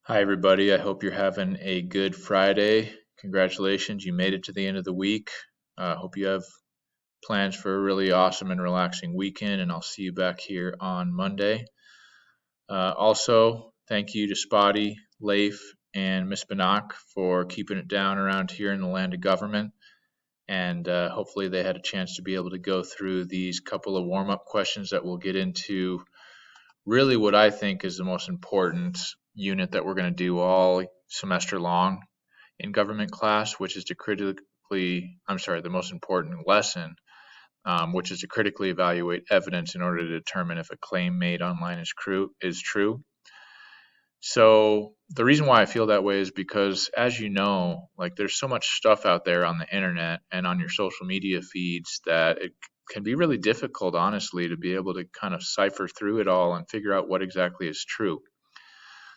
Hi, everybody. I hope you're having a good Friday. Congratulations, you made it to the end of the week. Hope you have plans for a really awesome and relaxing weekend, and I'll see you back here on Monday. Also, thank you to Spotty, Leif, and Miss Banach for keeping it down around here in the land of government. And hopefully, they had a chance to be able to go through these couple of warm up questions that we'll get into really what I think is the most important unit that we're going to do all semester long in government class, which is to the most important lesson, which is to critically evaluate evidence in order to determine if a claim made online is true. So the reason why I feel that way is because, as you know, like there's so much stuff out there on the internet and on your social media feeds that it can be really difficult, honestly, to be able to kind of cipher through it all and figure out what exactly is true.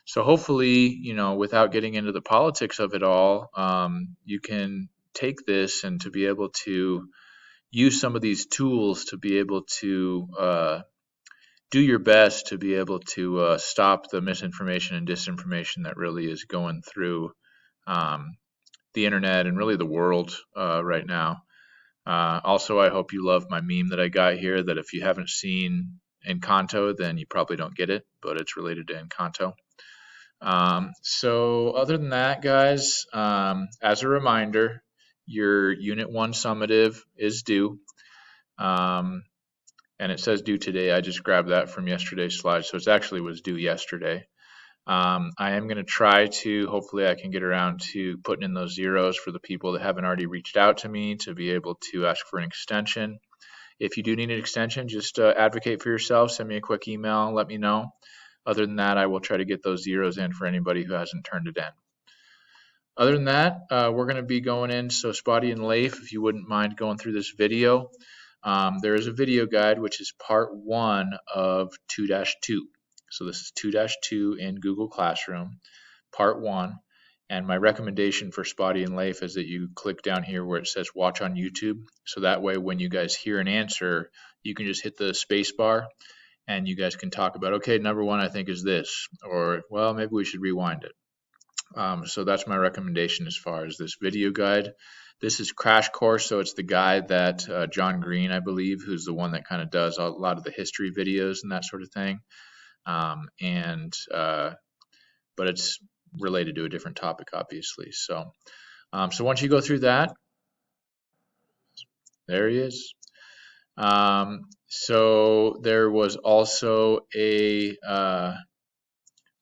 So hopefully, without getting into the politics of it all, you can take this and to be able to use some of these tools to be able to do your best to be able to stop the misinformation and disinformation that really is going through the internet and really the world right now. Also, I hope you love my meme that I got here, that if you haven't seen Encanto, then you probably don't get it, but it's related to Encanto. So other than that, guys, as a reminder, your Unit 1 summative is due. And it says due today. I just grabbed that from yesterday's slide, so it actually was due yesterday. I am going to try to, hopefully I can get around to putting in those zeros for the people that haven't already reached out to me to be able to ask for an extension. If you do need an extension, just advocate for yourself. Send me a quick email, let me know. Other than that, I will try to get those zeros in for anybody who hasn't turned it in. Other than that, we're going to be going in. So Spotty and Leif, if you wouldn't mind going through this video. There is a video guide, which is part 1 of 2-2. So this is 2-2 in Google Classroom, part 1. And my recommendation for Spotty and Leif is that you click down here where it says watch on YouTube. So that way when you guys hear an answer, you can just hit the space bar and you guys can talk about, okay, number 1 I think is this, or well, maybe we should rewind it. So that's my recommendation as far as this video guide. This is Crash Course, so it's the guy that John Green, I believe, who's the one that kind of does a lot of the history videos and that sort of thing. But it's related to a different topic, obviously. So once you go through that, there he is. So there was also a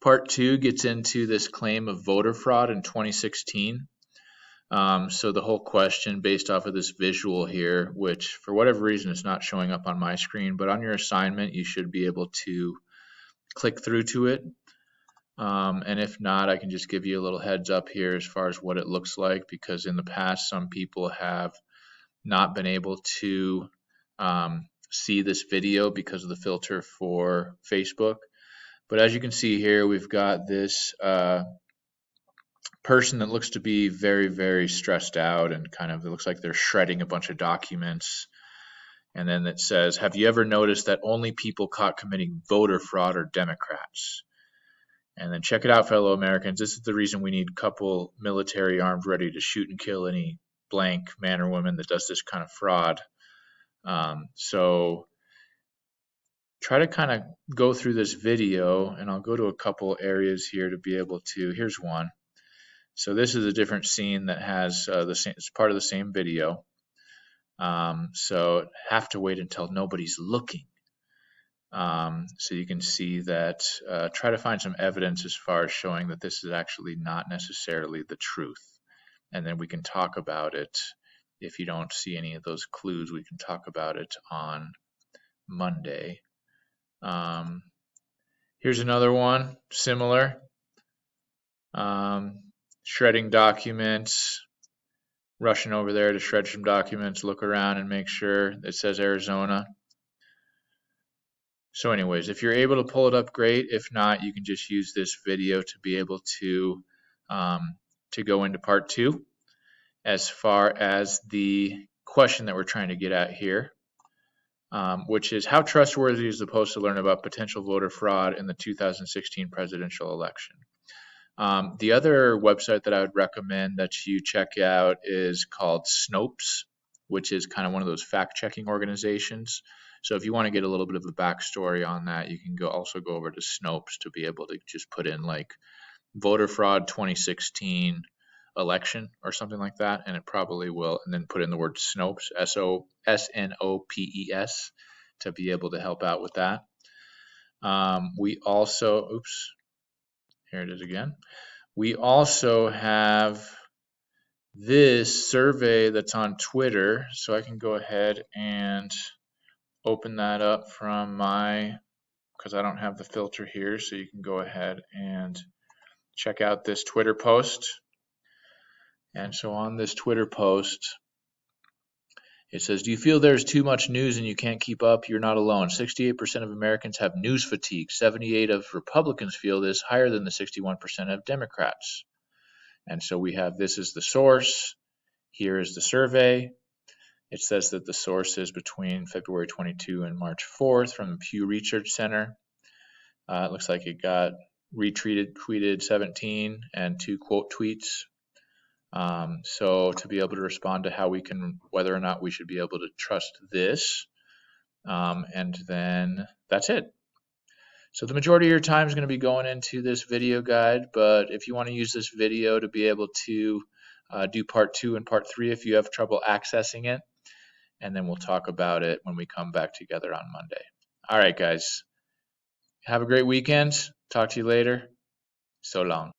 part 2 gets into this claim of voter fraud in 2016. So the whole question based off of this visual here, which for whatever reason is not showing up on my screen, but on your assignment, you should be able to click through to it. And if not, I can just give you a little heads up here as far as what it looks like, because in the past, some people have not been able to see this video because of the filter for Facebook. But as you can see here, we've got this person that looks to be very, very stressed out, and kind of, it looks like they're shredding a bunch of documents. And then it says, have you ever noticed that only people caught committing voter fraud are Democrats? And then check it out, fellow Americans. This is the reason we need a couple military armed ready to shoot and kill any blank man or woman that does this kind of fraud. So try to kind of go through this video, and I'll go to a couple areas here to be able to, here's one. So this is a different scene that has it's part of the same video. So have to wait until nobody's looking. So you can see that, try to find some evidence as far as showing that this is actually not necessarily the truth. And then we can talk about it. If you don't see any of those clues, we can talk about it on Monday. Here's another one, similar. Shredding documents, rushing over there to shred some documents, look around and make sure it says Arizona. So anyways, if you're able to pull it up, great. If not, you can just use this video to be able to go into part 2 as far as the question that we're trying to get at here, which is how trustworthy is the Post to learn about potential voter fraud in the 2016 presidential election? The other website that I would recommend that you check out is called Snopes, which is kind of one of those fact-checking organizations. So if you want to get a little bit of a backstory on that, you can also go over to Snopes to be able to just put in like voter fraud 2016 election or something like that, and it probably will, and then put in the word Snopes, Snopes, to be able to help out with that. We also, oops, here it is again. We also have this survey that's on Twitter, so I can go ahead and open that up from because I don't have the filter here, so you can go ahead and check out this Twitter post. And so on this Twitter post, it says, do you feel there's too much news and you can't keep up? You're not alone. 68% of Americans have news fatigue. 78% of Republicans feel this, higher than the 61% of Democrats. And so we have this as the source. Here is the survey. It says that the source is between February 22 and March 4th from the Pew Research Center. It looks like it got retweeted 17 and 2 quote tweets. So to be able to respond to whether or not we should be able to trust this, and then that's it. So the majority of your time is going to be going into this video guide, but if you want to use this video to be able to do part 2 and part 3 if you have trouble accessing it, and then we'll talk about it when we come back together on Monday. All right, guys. Have a great weekend. Talk to you later. So long.